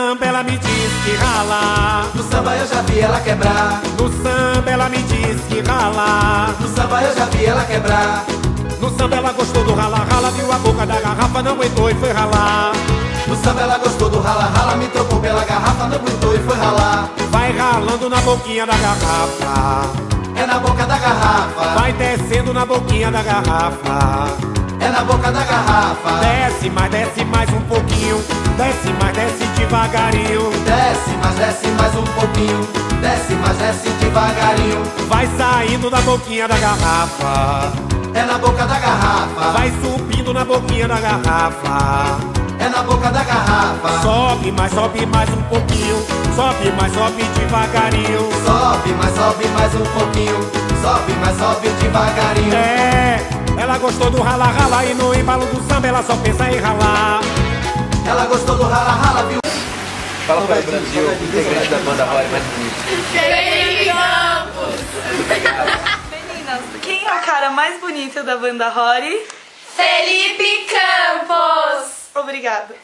samba ela me diz que rala. No samba eu já vi ela quebrar. No samba ela me diz que rala. No samba eu já vi ela quebrar. No samba ela gostou do rala-rala, viu a boca da garrafa, não aguentou e foi ralar. No samba ela gostou do rala-rala, me trocou pela garrafa, não aguentou e foi ralar. Vai ralando na boquinha da garrafa. É na boca da garrafa. Vai descendo na boquinha da garrafa. É na boca da garrafa. Desce mais um pouquinho. Desce mais, desce devagarinho. Desce mais um pouquinho. Desce devagarinho. Vai saindo da boquinha da garrafa. É na boca da garrafa. Vai subindo na boquinha da garrafa. É na boca da garrafa. Sobe mais um pouquinho. Sobe devagarinho. Sobe mais um pouquinho. Sobe devagarinho. É, ela gostou do rala-rala e no embalo do samba ela só pensa em ralar. Ela gostou do rala-rala, viu? Fala para o Brasil, integrante da banda Rory mais bonito. Felipe Campos! Meninas, quem é o cara mais bonito da banda Rory? Felipe Campos! Obrigada.